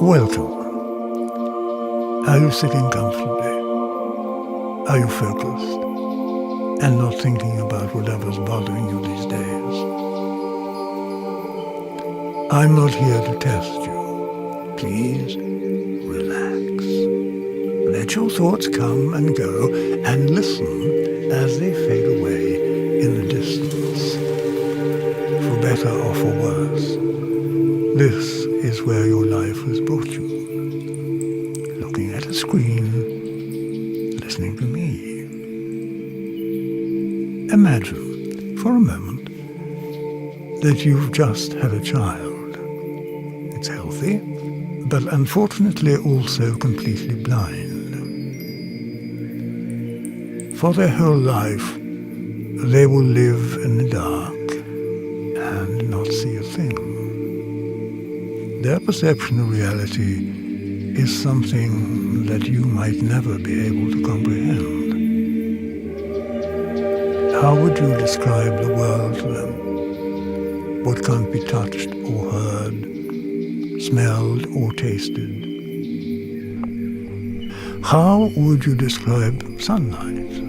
Welcome. Are you sitting comfortably? Are you focused and not thinking about whatever's bothering you these days? I'm not here to test you. Please relax. Let your thoughts come and go and listen as they fade away in the distance. For better or for worse, this is where your life has brought you. Looking at a screen, listening to me. Imagine, for a moment, that you've just had a child. It's healthy, but unfortunately also completely blind. For their whole life, they will live in the dark and not see a thing. Their perception of reality is something that you might never be able to comprehend. How would you describe the world to them? What can't be touched or heard, smelled or tasted? How would you describe sunlight?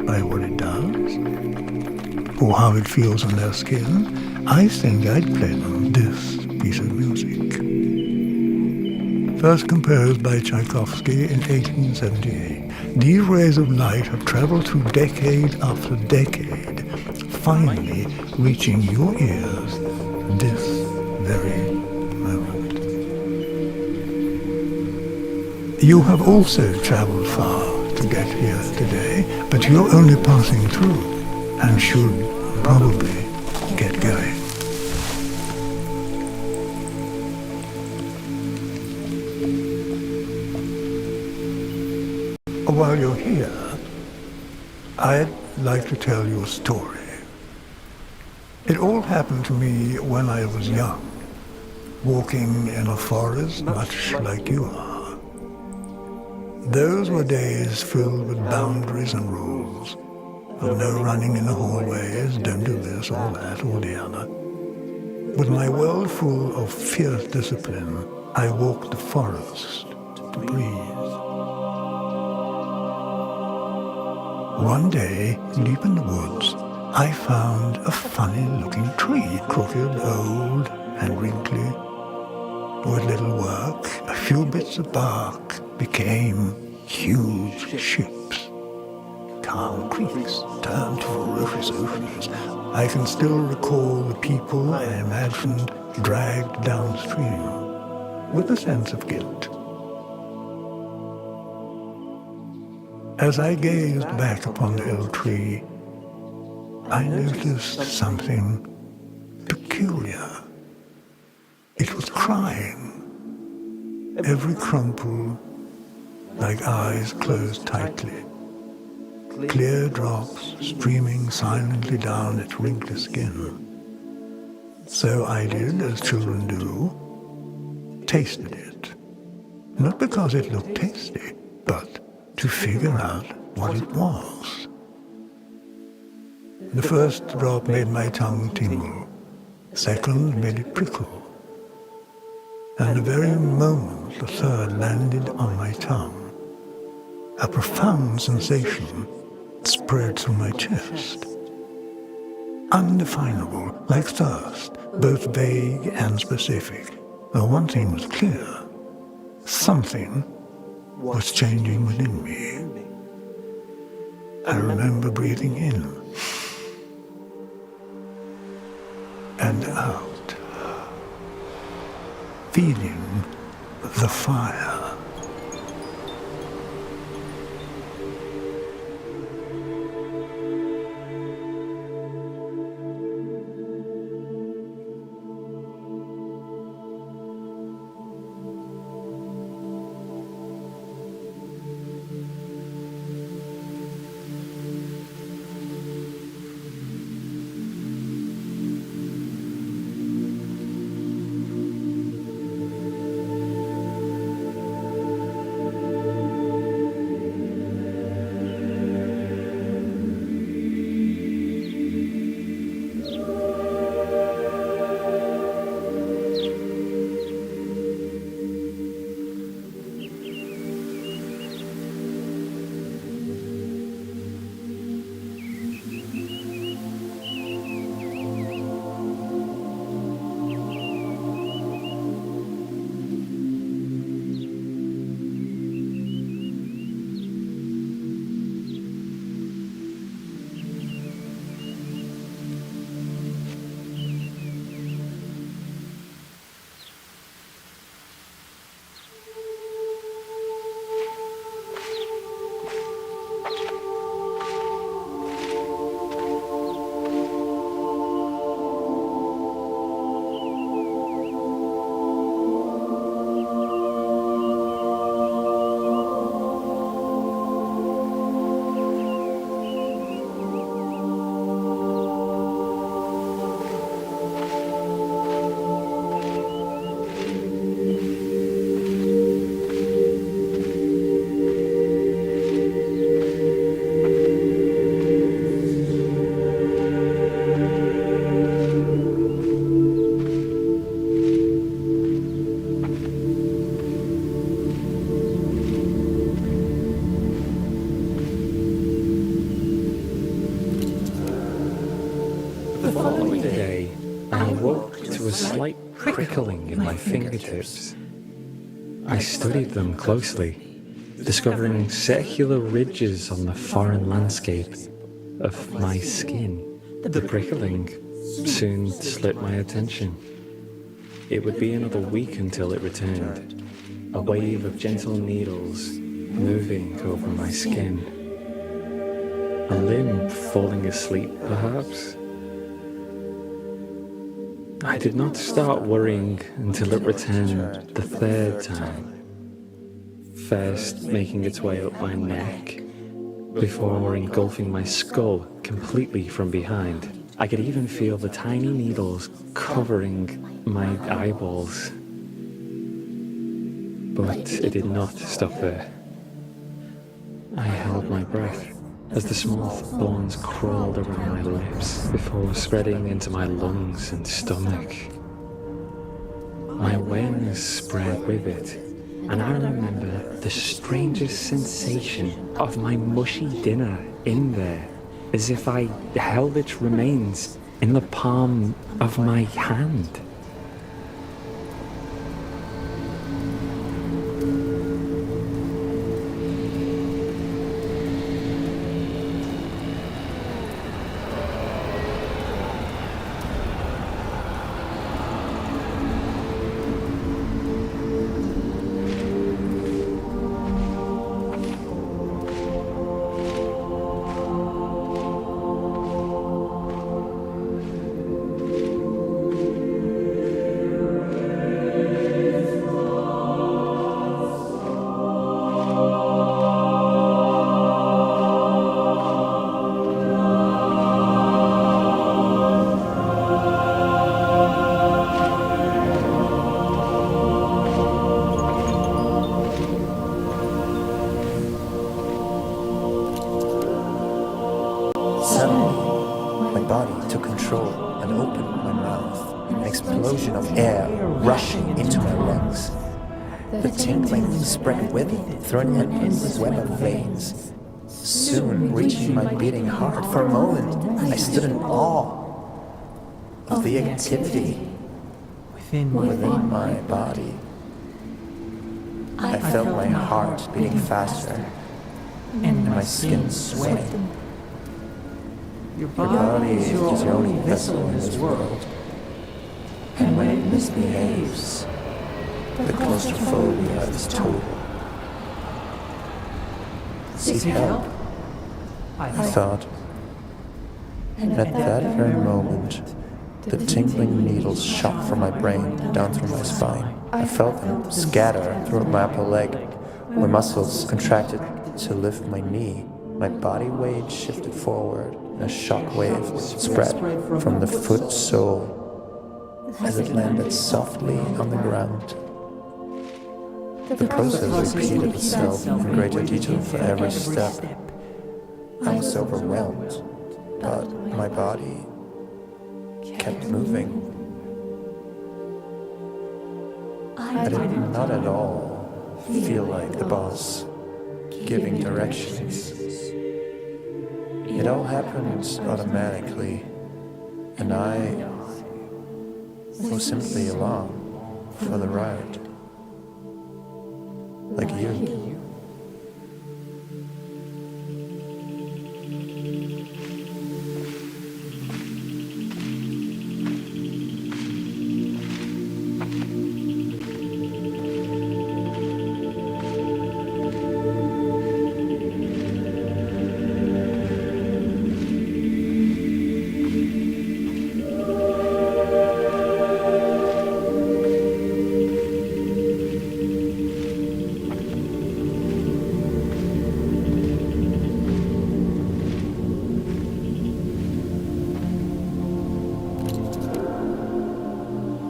By what it does? Or how it feels on their skin? I think I'd play them this piece of music. First composed by Tchaikovsky in 1878, these rays of light have traveled through decade after decade, finally reaching your ears this very moment. You have also traveled far to get here today, but you're only passing through and should probably get going. While you're here, I'd like to tell you a story. It all happened to me when I was young, walking in a forest much like you are. Those were days filled with boundaries and rules, of no running in the hallways, don't do this or that or the other. With my world full of fierce discipline, I walked the forest to breathe. One day, deep in the woods, I found a funny-looking tree, crooked, old, and wrinkly. With little work, a few bits of bark became huge ships. Calm creeks turned to ferocious oceans. I can still recall the people I imagined dragged downstream, with a sense of guilt. As I gazed back upon the old tree, I noticed something peculiar. It was crying, every crumple like eyes closed tightly, clear drops streaming silently down its wrinkly skin. So I did, as children do, tasted it. Not because it looked tasty, but to figure out what it was. The first drop made my tongue tingle. Second made it prickle. And the very moment the third landed on my tongue, a profound sensation spread through my chest. Undefinable, like thirst, both vague and specific. Though one thing was clear, something was changing within me. I remember breathing in and out, feeling the fire. following day, I awoke to a slight prickling in my fingertips. I studied them closely, discovering circular ridges on the foreign landscape of my skin. The prickling soon slipped my attention. It would be another week until it returned, a wave of gentle needles moving over my skin. A limb falling asleep, perhaps? I did not start worrying until it returned the third time, first making its way up my neck, before engulfing my skull completely from behind. I could even feel the tiny needles covering my eyeballs. But it did not stop there. I held my breath as the small thorns crawled around my lips before spreading into my lungs and stomach. My awareness spread with it, and I remember the strangest sensation of my mushy dinner in there, as if I held its remains in the palm of my hand. Suddenly, my body took control and opened my mouth, an explosion of air rushing into my lungs. The tingling spread with it through an endless web of veins, soon reaching my beating heart. For a moment, I stood in awe of the activity within my body. I felt my heart beating faster and my skin sweating. Your body is your only vessel in this world, and when it misbehaves, the claustrophobia is total. Seek help, I thought, and at that very moment, the tingling needles shot from my brain down through my spine. I felt them scatter through my upper leg, where muscles contracted to lift my knee. My body weight shifted forward, and a shock wave spread from the foot sole as it landed softly on the ground. The process repeated itself in greater detail for every step. I was overwhelmed, but my body kept moving. I did not at all feel like the boss giving directions. It all happened automatically, and I was simply along for the ride, like you.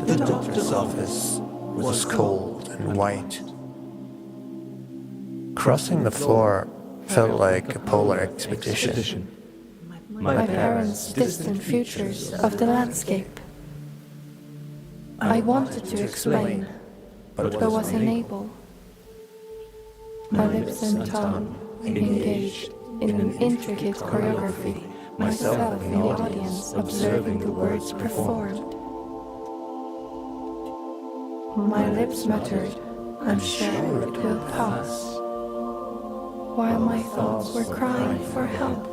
The doctor's office was cold and white. Crossing the floor felt like a polar expedition. My parents' distant futures of the landscape. I wanted to explain, but was unable. My lips and tongue engaged in an intricate choreography myself in the audience observing the words performed. My lips muttered, "I'm sure it will pass," while my thoughts were crying for help.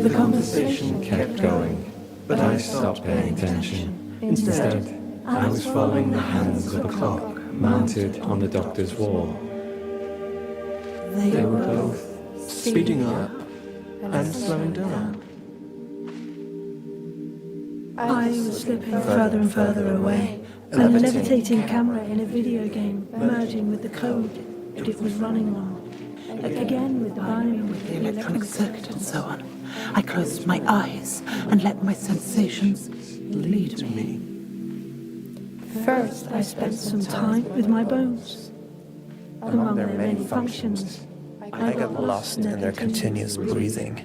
The conversation kept going, but I stopped paying attention. Instead, I was following the hands of a clock mounted on the doctor's wall. They were both speeding up and slowing down. I was slipping further and further away, a levitating camera in a video game merging with the code it was running on. Again with the binary, With the electronic circuit and so on. I closed my eyes and let my sensations lead me. First, I spent some time with my bones. Among their many functions, I got lost in their continuous breathing,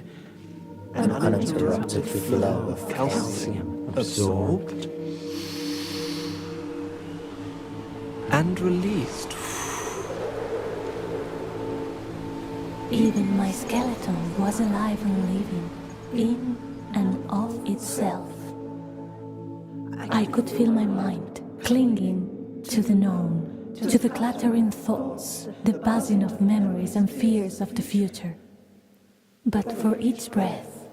an uninterrupted flow of calcium Absorbed and released. Even my skeleton was alive and living, in and of itself. I could feel my mind clinging to the known, to the clattering thoughts, the buzzing of memories and fears of the future. But for each breath,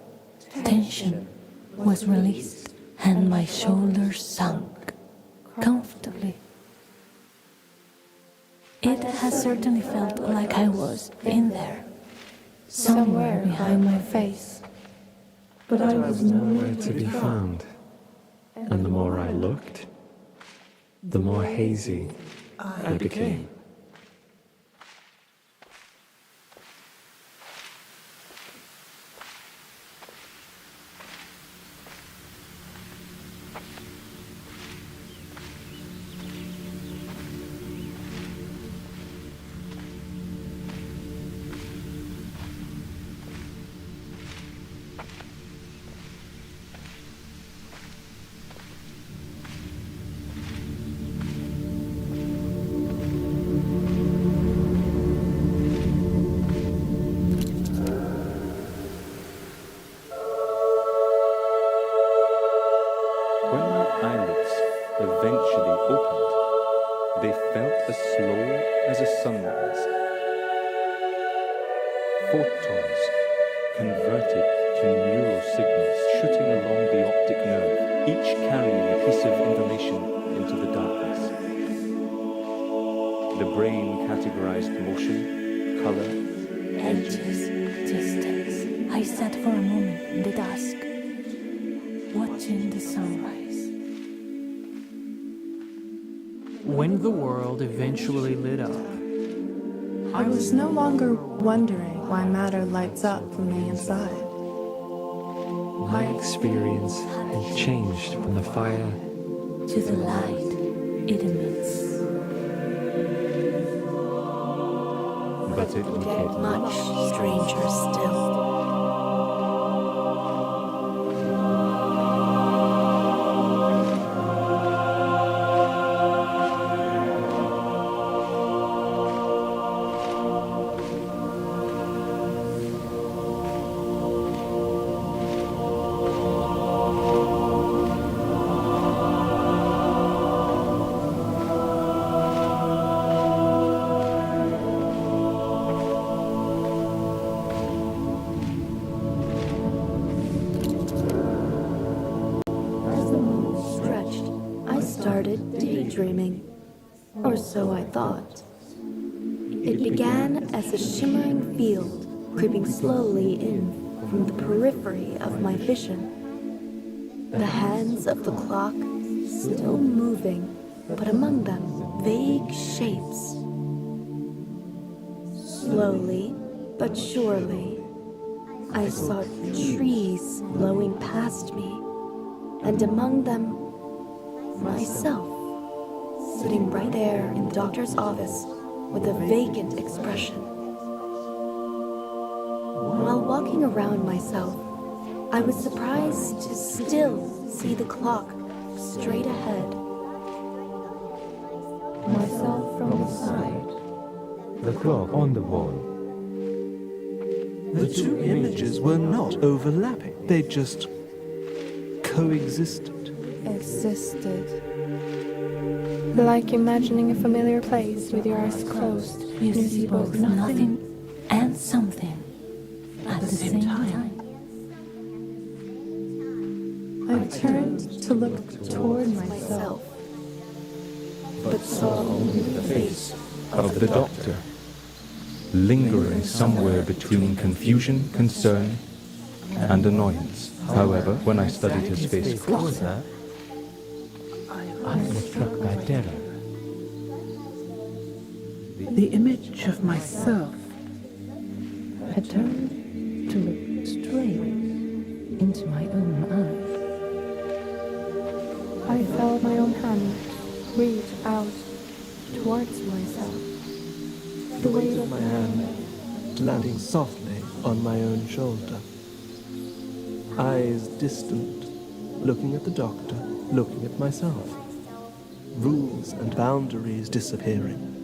tension was released and my shoulders sunk comfortably. It has certainly felt like I was in there, somewhere behind my face. but I was nowhere to be found. And the more I looked, the more hazy I became. When my eyelids eventually opened, they felt as slow as a sunrise. Photons converted to neural signals shooting along the optic nerve, each carrying a piece of information into the darkness. The brain categorized motion, color, Edges, distance. I sat for a moment in the dusk, watching the sunrise. When the world eventually lit up, I was no longer wondering why matter lights up from the inside. My experience had changed from the fire To the light it emits. but it became Much stranger still. started daydreaming, or so I thought. It began as a shimmering field, creeping slowly in from the periphery of my vision. The hands of the clock still moving, but among them vague shapes. Slowly but surely, I saw trees blowing past me, and among them, myself, sitting right there in the doctor's office with a vacant expression. While walking around myself, I was surprised to still see the clock straight ahead. Myself from the side. The clock on the wall. The two images were not overlapping. They just coexisted. Existed. Like imagining a familiar place with your eyes closed. You see both nothing and something at the same time. I turned to look toward myself, but saw only the face of the doctor, lingering somewhere between confusion, concern, and annoyance. However, when I studied his face closer, I was struck by terror. The image of myself had turned to look straight into my own eyes. I felt my own hand reach out towards myself. The weight of my hand landing softly on my own shoulder. Eyes distant, looking at the doctor, looking at myself. Rules and boundaries disappearing.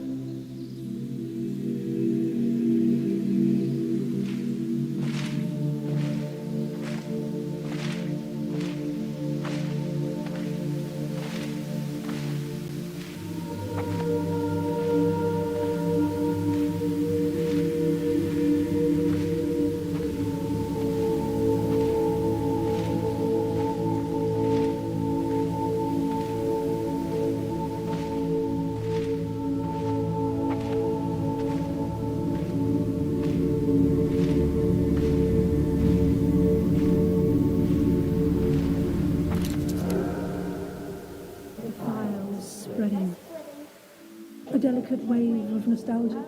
A delicate wave of nostalgia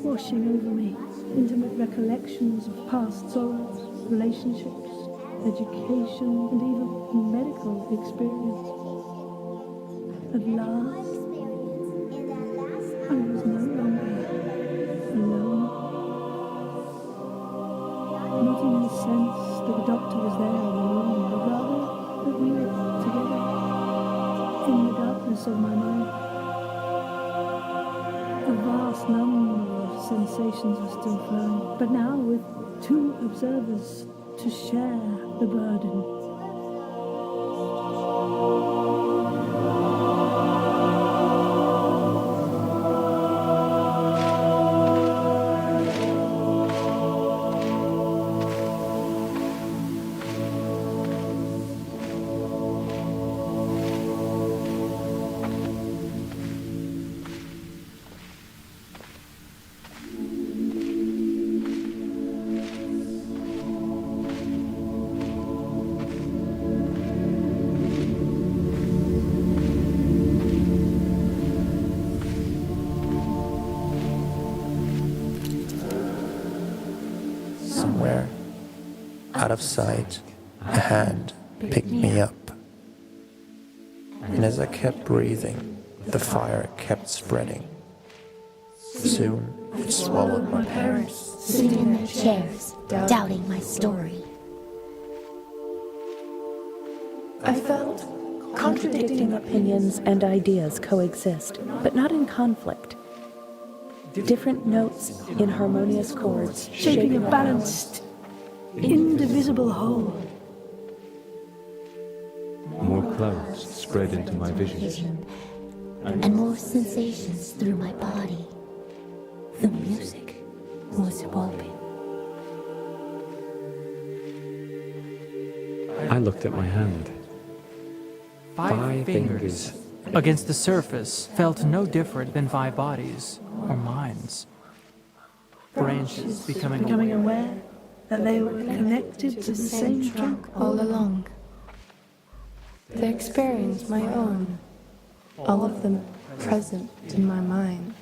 washing over me, intimate recollections of past sorrows, relationships, education, and even medical experience. At last, I was no longer alone. Not in the sense that the doctor was there in the room, but rather that we were together in the darkness of my mind. A vast number of sensations were still flowing, but now with two observers to share the burden. Somewhere, out of sight, a hand picked me up. And as I kept breathing, the fire kept spreading. Soon, it swallowed my parents, sitting in their chairs, doubting my story. I felt contradicting opinions and ideas coexist, but not in conflict. Different notes in harmonious chords, shaping a balanced, indivisible whole. more clouds spread into my vision. And more sensations through my body. The music was evolving. I looked at my hand. 5 fingers against the surface felt no different than 5 bodies or minds. branches becoming aware that they were connected to the same trunk all along. The experience my own, all of them present in my mind.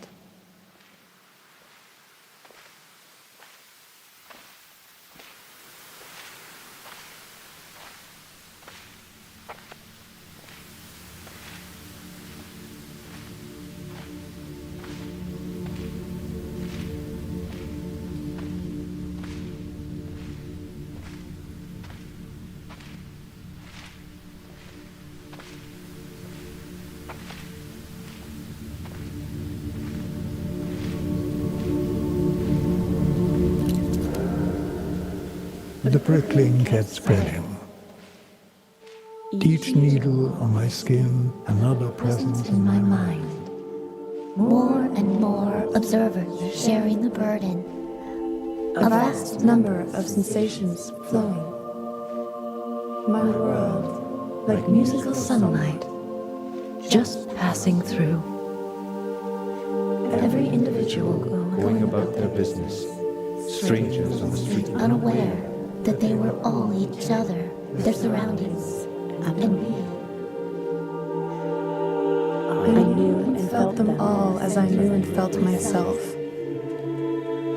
The prickling kept spreading. Each needle on my skin, another presence in my mind. More and more observers sharing the burden. A vast number of sensations flowing. My world, Like musical sunlight, just passing through. Every individual going about their business, strangers on the street, unaware that they were all each other, their surroundings, and me. I knew and felt them all as I knew and felt myself.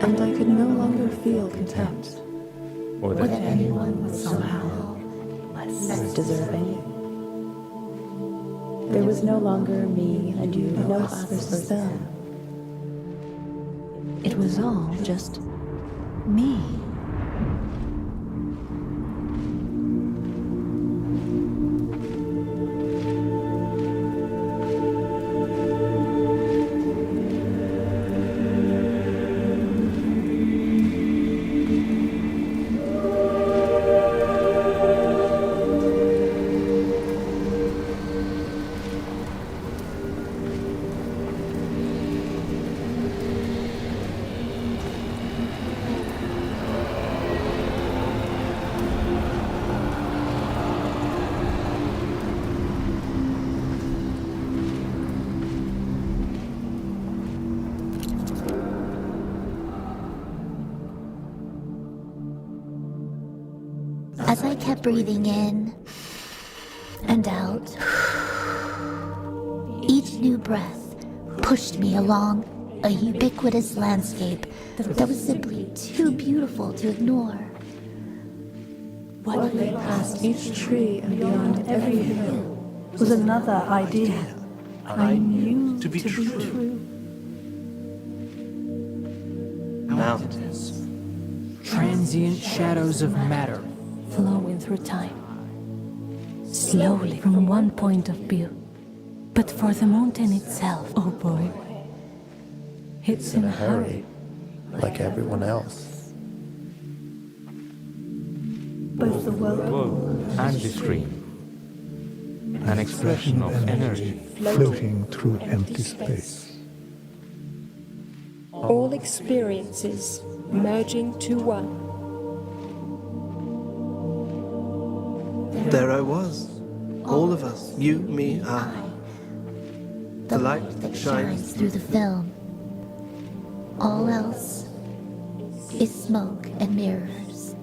And I could no longer feel contempt. or Or that that anyone was somehow less deserving. There was no longer me and you, no us versus them. It was all just me. As I kept breathing in and out, each new breath pushed me along a ubiquitous landscape that was simply too beautiful to ignore. What lay past each tree and beyond every hill was another idea I knew to be true. Mountains. transient shadows of matter Flowing through time, slowly from one point of view. But for the mountain itself, oh boy, It's in a hurry, like everyone else. Both the whirlpool and the stream, an expression of energy. Floating through empty space. All experiences merging to one. There I was. All of us. You, me, I. The light that shines through the film. All else is smoke and mirrors.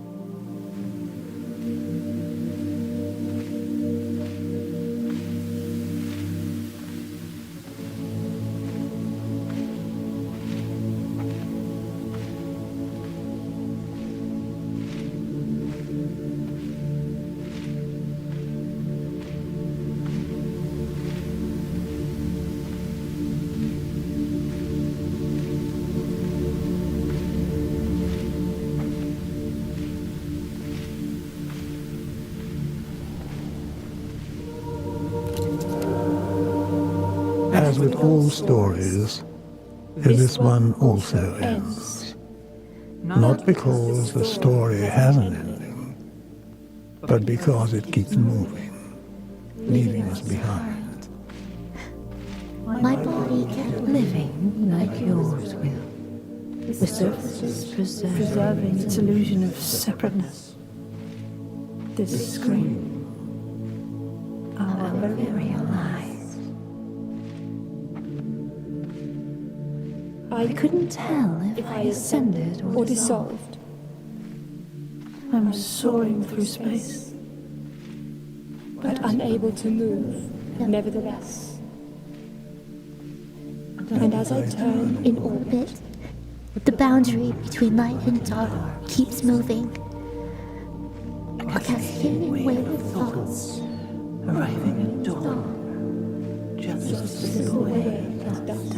As with all stories, this one also ends. Not because the story has an ending, but because it keeps moving, leaving us behind. My body kept living like yours will. The surface is preserving its illusion of separateness. This scream, our very lives. I couldn't tell if I ascended or dissolved. I'm soaring through space, but unable to move, nevertheless. And as I turn in orbit, the boundary between light and dark keeps moving. A cascading wave of thoughts arriving at dawn, just as the wave does.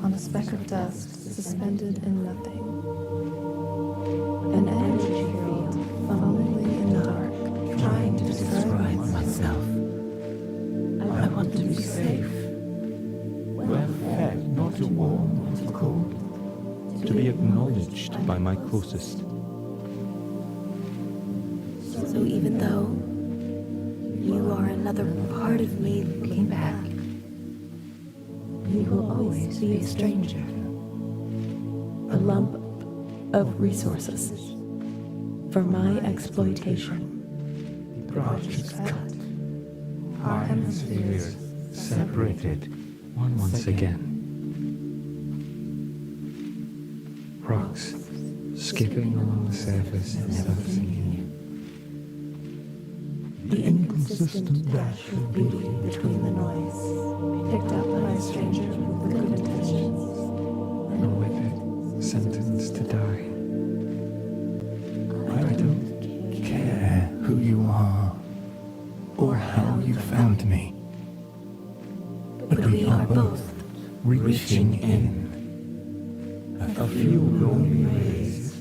On a speck of dust suspended in nothing. An energy field fumbling in the dark, trying to describe myself. I want to be safe. Well fed, not too warm, not too cold. To be acknowledged by my closest. So even though you are another part of me looking back, you will always be a stranger. A lump of resources for my exploitation. The branches cut. Our hemispheres separated once again. Rocks skipping along the surface without sinking. The inconsistent dash of beauty between the noise, picked up by a stranger with good intentions. And with it, sentenced to die. I don't care who you are, or how you found me. But we are both reaching in. A few lonely rays,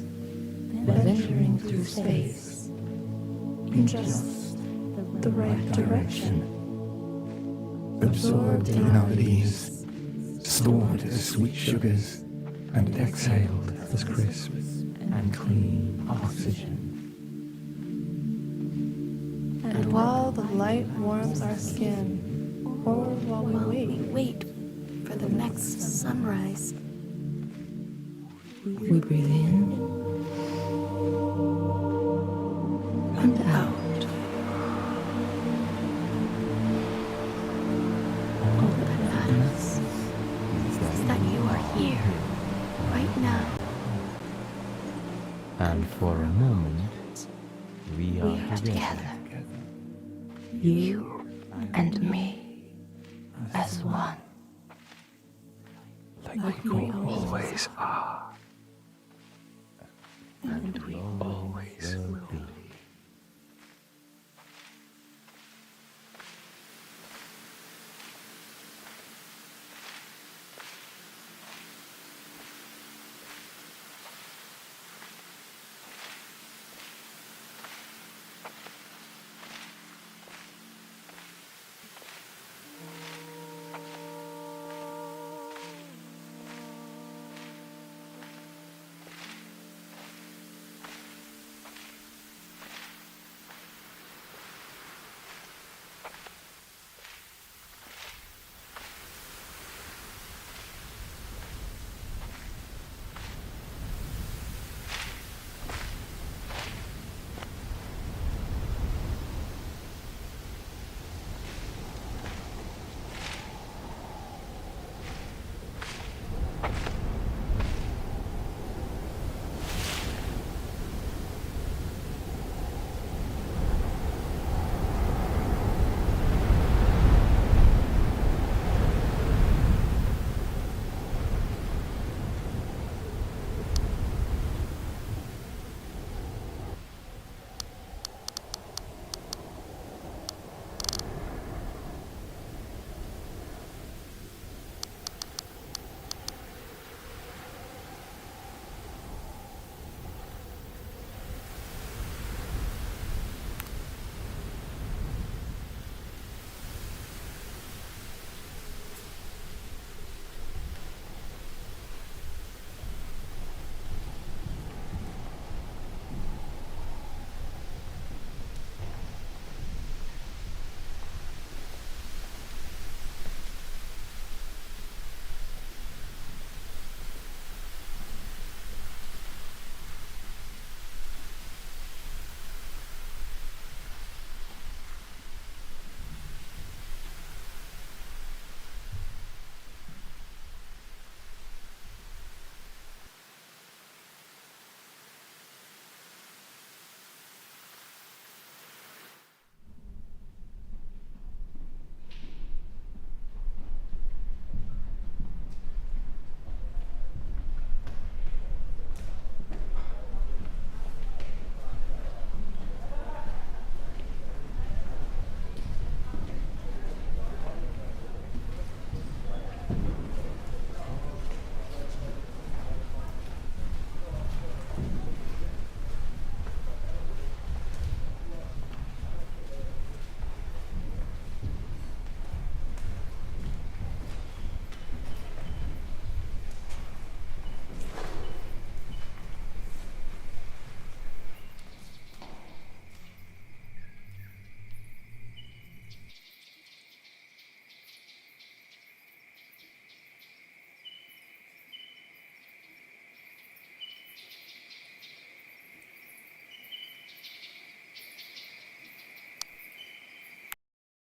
venturing through space, in just the right direction. Absorbed in our leaves, stored as sweet sugars, and exhaled as crisp and clean oxygen. And while the light warms our skin, or while we wait for the next sunrise, we breathe in and out. All that matters is that you are here, right now. And for a moment, we are together. You and me as one. Like we always are. And we always